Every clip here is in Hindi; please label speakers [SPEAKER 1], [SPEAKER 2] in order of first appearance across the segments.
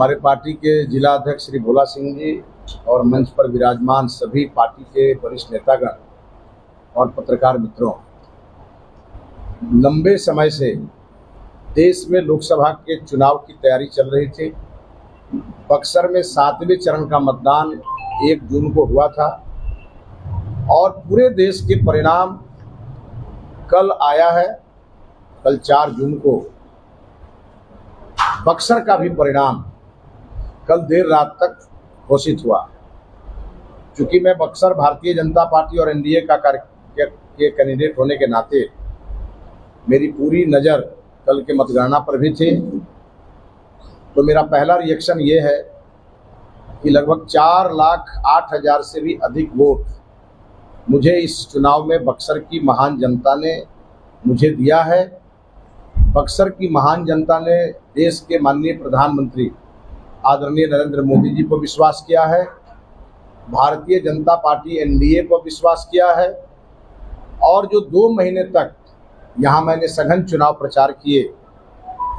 [SPEAKER 1] हमारे पार्टी के जिला अध्यक्ष श्री भोला सिंह जी और मंच पर विराजमान सभी पार्टी के वरिष्ठ नेतागण और पत्रकार मित्रों, लंबे समय से देश में लोकसभा के चुनाव की तैयारी चल रही थी। बक्सर में 7वें चरण का मतदान 1 जून को हुआ था और पूरे देश के परिणाम कल आया है। कल 4 जून को बक्सर का भी परिणाम कल देर रात तक घोषित हुआ। चूंकि मैं बक्सर भारतीय जनता पार्टी और एनडीए का के कैंडिडेट होने के नाते मेरी पूरी नज़र कल के मतगणना पर भी थी, तो मेरा पहला रिएक्शन ये है कि लगभग 4,08,000 से भी अधिक वोट मुझे इस चुनाव में बक्सर की महान जनता ने मुझे दिया है। बक्सर की महान जनता ने देश के माननीय प्रधानमंत्री आदरणीय नरेंद्र मोदी जी पर विश्वास किया है, भारतीय जनता पार्टी एनडीए पर विश्वास किया है और जो 2 महीने तक यहाँ मैंने सघन चुनाव प्रचार किए,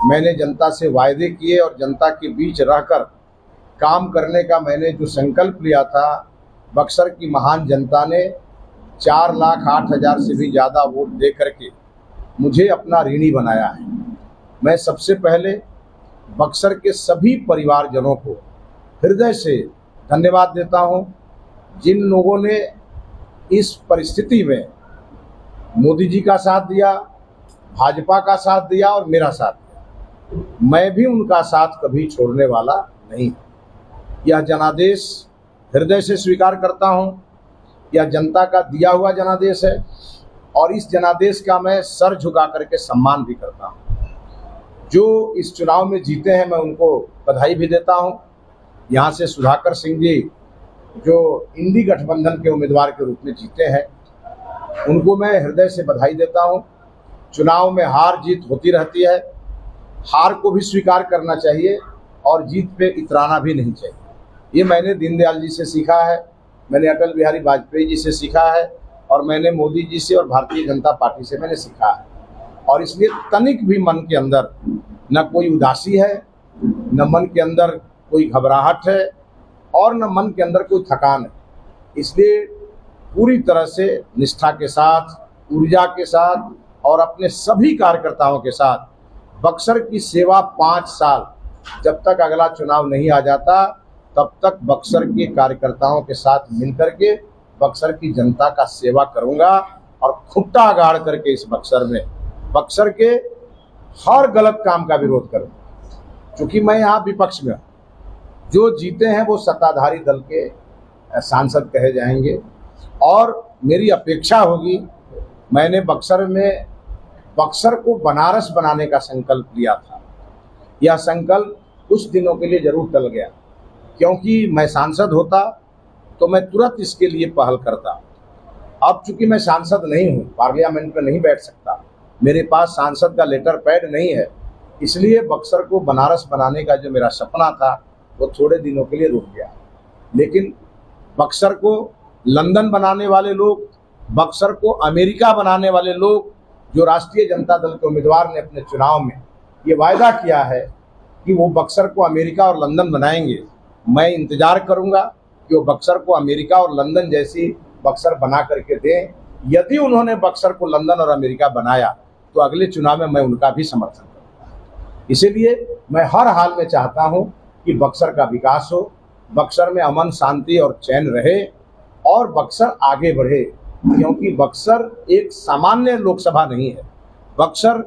[SPEAKER 1] मैंने जनता से वायदे किए और जनता के बीच रहकर काम करने का मैंने जो संकल्प लिया था, बक्सर की महान जनता ने 4,08,000 से भी ज़्यादा वोट दे करके मुझे अपना ऋणी बनाया है। मैं सबसे पहले बक्सर के सभी परिवारजनों को हृदय से धन्यवाद देता हूं, जिन लोगों ने इस परिस्थिति में मोदी जी का साथ दिया, भाजपा का साथ दिया और मेरा साथ दिया। मैं भी उनका साथ कभी छोड़ने वाला नहीं। यह जनादेश हृदय से स्वीकार करता हूं। यह जनता का दिया हुआ जनादेश है और इस जनादेश का मैं सर झुका करके सम्मान भी करता हूं। जो इस चुनाव में जीते हैं, मैं उनको बधाई भी देता हूं। यहाँ से सुधाकर सिंह जी जो इंडी गठबंधन के उम्मीदवार के रूप में जीते हैं, उनको मैं हृदय से बधाई देता हूं। चुनाव में हार जीत होती रहती है, हार को भी स्वीकार करना चाहिए और जीत पे इतराना भी नहीं चाहिए। ये मैंने दीनदयाल जी से सीखा है, मैंने अटल बिहारी वाजपेयी जी से सीखा है और मैंने मोदी जी से और भारतीय जनता पार्टी से मैंने सीखा है। और इसलिए तनिक भी मन के अंदर न कोई उदासी है, न मन के अंदर कोई घबराहट है और न मन के अंदर कोई थकान है। इसलिए पूरी तरह से निष्ठा के साथ, ऊर्जा के साथ और अपने सभी कार्यकर्ताओं के साथ बक्सर की सेवा 5 साल, जब तक अगला चुनाव नहीं आ जाता तब तक बक्सर के कार्यकर्ताओं के साथ मिलकर के बक्सर की जनता का सेवा करूंगा और खुट्टा गाड़ करके इस बक्सर में बक्सर के हर गलत काम का विरोध करूंगा। क्योंकि मैं यहाँ विपक्ष में हूँ, जो जीते हैं वो सत्ताधारी दल के सांसद कहे जाएंगे और मेरी अपेक्षा होगी। मैंने बक्सर में बक्सर को बनारस बनाने का संकल्प लिया था। यह संकल्प कुछ दिनों के लिए जरूर टल गया, क्योंकि मैं सांसद होता तो मैं तुरंत इसके लिए पहल करता। अब चूंकि मैं सांसद नहीं हूँ, पार्लियामेंट में नहीं बैठ सकता, मेरे पास सांसद का लेटर पैड नहीं है, इसलिए बक्सर को बनारस बनाने का जो मेरा सपना था वो थोड़े दिनों के लिए रुक गया। लेकिन बक्सर को लंदन बनाने वाले लोग, बक्सर को अमेरिका बनाने वाले लोग, जो राष्ट्रीय जनता दल के उम्मीदवार ने अपने चुनाव में ये वायदा किया है कि वो बक्सर को अमेरिका और लंदन बनाएंगे, मैं इंतजार करूंगा कि वो बक्सर को अमेरिका और लंदन जैसी बक्सर बना करके दें। यदि उन्होंने बक्सर को लंदन और अमेरिका बनाया तो अगले चुनाव में मैं उनका भी समर्थन करूंगा। इसीलिए मैं हर हाल में चाहता हूं कि बक्सर का विकास हो, बक्सर में अमन शांति और चैन रहे और बक्सर आगे बढ़े, क्योंकि बक्सर एक सामान्य लोकसभा नहीं है। बक्सर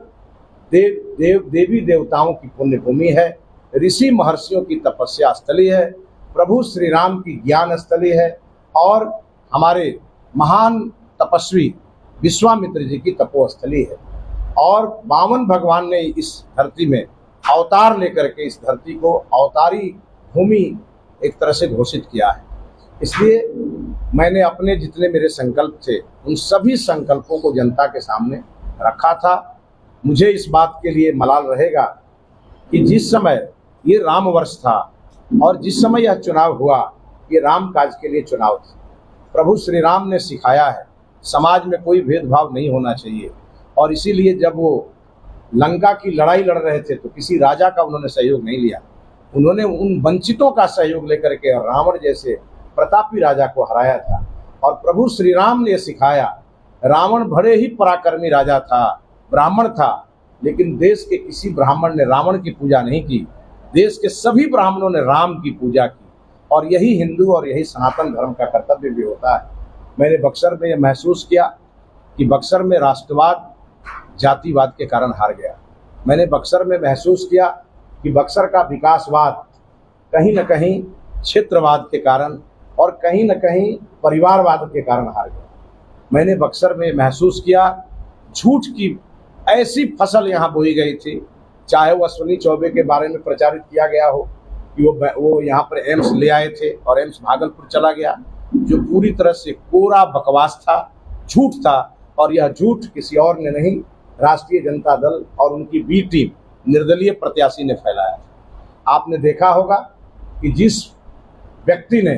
[SPEAKER 1] देवी देवताओं की पुण्य भूमि है, ऋषि महर्षियों की तपस्या स्थली है, प्रभु श्री राम की ज्ञान स्थली है और हमारे महान तपस्वी विश्वामित्र जी की तपोस्थली है। और बामन भगवान ने इस धरती में अवतार लेकर के इस धरती को अवतारी भूमि एक तरह से घोषित किया है। इसलिए मैंने अपने जितने मेरे संकल्प थे उन सभी संकल्पों को जनता के सामने रखा था। मुझे इस बात के लिए मलाल रहेगा कि जिस समय ये राम वर्ष था और जिस समय यह चुनाव हुआ, ये राम काज के लिए चुनाव था। प्रभु श्री राम ने सिखाया है समाज में कोई भेदभाव नहीं होना चाहिए और इसीलिए जब वो लंका की लड़ाई लड़ रहे थे तो किसी राजा का उन्होंने सहयोग नहीं लिया, उन्होंने उन वंचितों का सहयोग लेकर के रावण जैसे प्रतापी राजा को हराया था। और प्रभु श्री राम ने सिखाया, रावण बड़े ही पराक्रमी राजा था, ब्राह्मण था, लेकिन देश के किसी ब्राह्मण ने रावण की पूजा नहीं की। देश के सभी ब्राह्मणों ने राम की पूजा की। और यही हिंदू और यही सनातन धर्म का कर्तव्य भी होता है। मैंने बक्सर में यह महसूस किया कि बक्सर में राष्ट्रवाद जातिवाद के कारण हार गया। मैंने बक्सर में महसूस किया कि बक्सर का विकासवाद कहीं न कहीं क्षेत्रवाद के कारण और कहीं न कहीं परिवारवाद के कारण हार गया। मैंने बक्सर में महसूस किया झूठ की ऐसी फसल यहाँ बोई गई थी, चाहे वो अश्विनी चौबे के बारे में प्रचारित किया गया हो कि वो यहाँ पर एम्स ले आए थे और एम्स भागलपुर चला गया, जो पूरी तरह से कोरा बकवास था, झूठ था। और यह झूठ किसी और ने नहीं, राष्ट्रीय जनता दल और उनकी बी टीम निर्दलीय प्रत्याशी ने फैलाया। आपने देखा होगा कि जिस व्यक्ति ने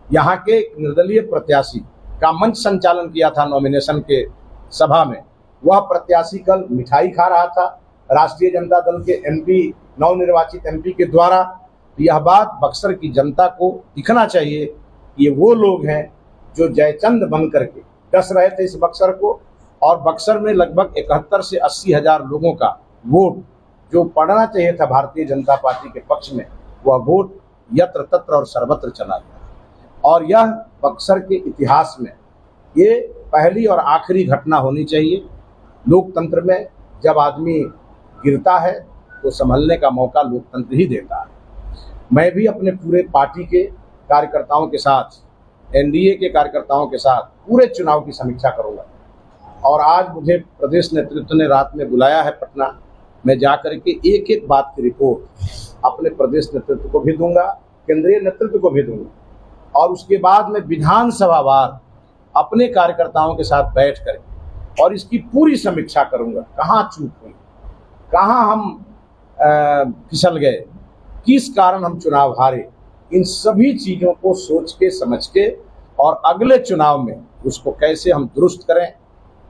[SPEAKER 1] यहाँ के निर्दलीय प्रत्याशी का मंच संचालन किया था नॉमिनेशन के सभा में, वह प्रत्याशी कल मिठाई खा रहा था राष्ट्रीय जनता दल के एमपी, नवनिर्वाचित एमपी के द्वारा। यह बात बक्सर की जनता को दिखना चाहिए कि ये वो लोग हैं जो जयचंद बन करके डस रहे थे इस बक्सर को। और बक्सर में लगभग 71 से 80 हजार लोगों का वोट जो पड़ना चाहिए था भारतीय जनता पार्टी के पक्ष में, वह वोट यत्र तत्र और सर्वत्र चला गया। और यह बक्सर के इतिहास में ये पहली और आखिरी घटना होनी चाहिए। लोकतंत्र में जब आदमी गिरता है तो संभलने का मौका लोकतंत्र ही देता है। मैं भी अपने पूरे पार्टी के कार्यकर्ताओं के साथ, एनडीए के कार्यकर्ताओं के साथ पूरे चुनाव की समीक्षा करूंगा। और आज मुझे प्रदेश नेतृत्व ने रात में बुलाया है पटना। मैं जाकर के एक एक बात की रिपोर्ट अपने प्रदेश नेतृत्व को भी दूंगा, केंद्रीय नेतृत्व को भी दूंगा। और उसके बाद मैं विधानसभा वार अपने कार्यकर्ताओं के साथ बैठ कर और इसकी पूरी समीक्षा करूंगा, कहाँ चूक हुई, कहाँ हम फिसल गए, किस कारण हम चुनाव हारे। इन सभी चीज़ों को सोच के समझ के और अगले चुनाव में उसको कैसे हम दुरुस्त करें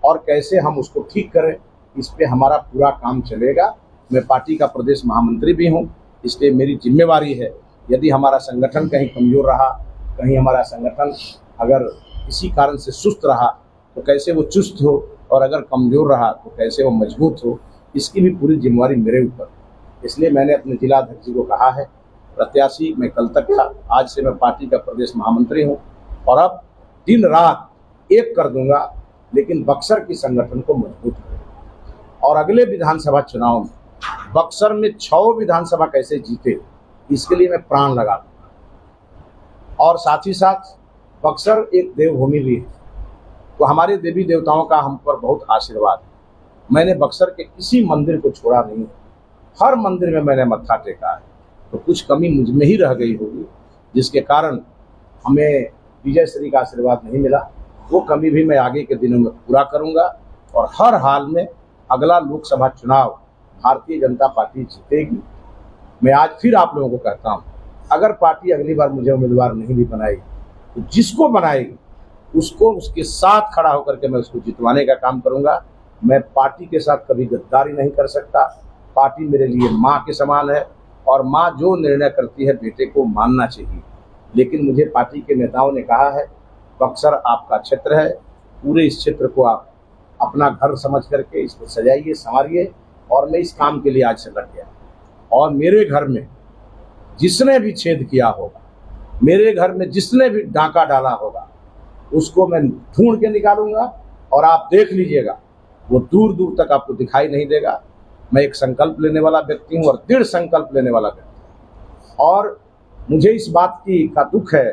[SPEAKER 1] और कैसे हम उसको ठीक करें, इस पे हमारा पूरा काम चलेगा। मैं पार्टी का प्रदेश महामंत्री भी हूँ, इसलिए मेरी जिम्मेवारी है, यदि हमारा संगठन कहीं कमज़ोर रहा, कहीं हमारा संगठन अगर किसी कारण से सुस्त रहा तो कैसे वो चुस्त हो, और अगर कमज़ोर रहा तो कैसे वो मजबूत हो, इसकी भी पूरी जिम्मेवारी मेरे ऊपर। इसलिए मैंने अपने जिलाध्यक्ष जी को कहा है, प्रत्याशी मैं कल तक था, आज से मैं पार्टी का प्रदेश महामंत्री हूँ और अब दिन रात एक कर दूंगा, लेकिन बक्सर की संगठन को मजबूत करें। और अगले विधानसभा चुनाव में बक्सर में 6 विधानसभा कैसे जीते, इसके लिए मैं प्राण लगा दूंगा। और साथ ही साथ बक्सर एक देवभूमि भी है, तो हमारे देवी देवताओं का हम पर बहुत आशीर्वाद है। मैंने बक्सर के किसी मंदिर को छोड़ा नहीं, हर मंदिर में मैंने मत्था टेका है। तो कुछ कमी मुझ में ही रह गई होगी, जिसके कारण हमें विजय श्री का आशीर्वाद नहीं मिला। वो कमी भी मैं आगे के दिनों में पूरा करूंगा और हर हाल में अगला लोकसभा चुनाव भारतीय जनता पार्टी जीतेगी। मैं आज फिर आप लोगों को कहता हूं, अगर पार्टी अगली बार मुझे उम्मीदवार नहीं भी बनाएगी तो जिसको बनाएगी उसको उसके साथ खड़ा होकर के मैं उसको जितवाने का काम करूंगा। मैं पार्टी के साथ कभी गद्दारी नहीं कर सकता। पार्टी मेरे लिए माँ के समान है और माँ जो निर्णय करती है बेटे को मानना चाहिए। लेकिन मुझे पार्टी के नेताओं ने कहा है, बक्सर आपका क्षेत्र है, पूरे इस क्षेत्र को आप अपना घर समझ करके इसको सजाइए, संवारिए। और मैं इस काम के लिए आज से लग गया। और मेरे घर में जिसने भी छेद किया होगा, मेरे घर में जिसने भी डांका डाला होगा, उसको मैं ढूंढ के निकालूंगा और आप देख लीजिएगा, वो दूर दूर तक आपको दिखाई नहीं देगा। मैं एक संकल्प लेने वाला व्यक्ति हूँ और दृढ़ संकल्प लेने वाला व्यक्ति हूँ। और मुझे इस बात का दुख है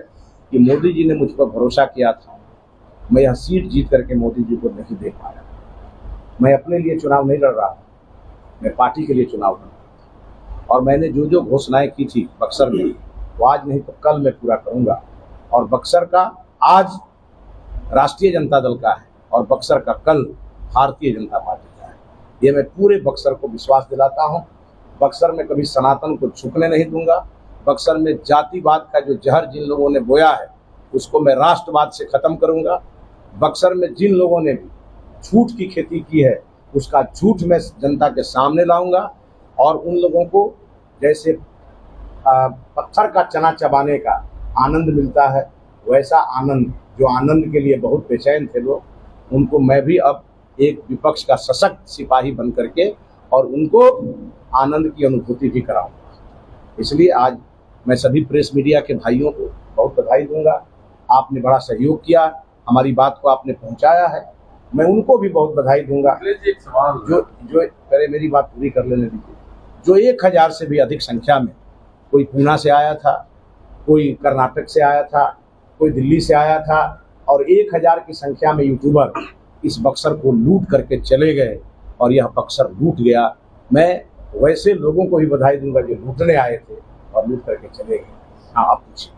[SPEAKER 1] कि मोदी जी ने मुझ पर भरोसा किया था, मैं यह सीट जीत करके मोदी जी को नहीं दे पाया। मैं अपने लिए चुनाव नहीं लड़ रहा, मैं पार्टी के लिए चुनाव लड़ रहा था। और मैंने जो जो घोषणाएं की थी बक्सर में, वो आज नहीं तो कल मैं पूरा करूंगा। और बक्सर का आज राष्ट्रीय जनता दल का है और बक्सर का कल भारतीय जनता पार्टी का है। ये मैं पूरे बक्सर को विश्वास दिलाता हूँ। बक्सर में कभी सनातन को छुपने नहीं दूंगा। बक्सर में जातिवाद का जो जहर जिन लोगों ने बोया है, उसको मैं राष्ट्रवाद से खत्म करूंगा। बक्सर में जिन लोगों ने भी झूठ की खेती की है, उसका झूठ मैं जनता के सामने लाऊंगा। और उन लोगों को जैसे पत्थर का चना चबाने का आनंद मिलता है, वैसा आनंद जो आनंद के लिए बहुत बेचैन थे लोग, उनको मैं भी अब एक विपक्ष का सशक्त सिपाही बन करके और उनको आनंद की अनुभूति भी कराऊंगा। इसलिए आज मैं सभी प्रेस मीडिया के भाइयों को बहुत बधाई दूंगा। आपने बड़ा सहयोग किया, हमारी बात को आपने पहुंचाया है, मैं उनको भी बहुत बधाई दूंगा।
[SPEAKER 2] एक सवाल
[SPEAKER 1] जो जो पहले मेरी बात पूरी कर लेने दीजिए। जो 1000 से भी अधिक संख्या में, कोई पूना से आया था, कोई कर्नाटक से आया था, कोई दिल्ली से आया था, और 1000 की संख्या में यूट्यूबर इस बक्सर को लूट करके चले गए और यह बक्सर लूट गया। मैं वैसे लोगों को भी बधाई दूंगा जो लूटने आए थे और लूट करके चले गए। हाँ, आप पूछिए।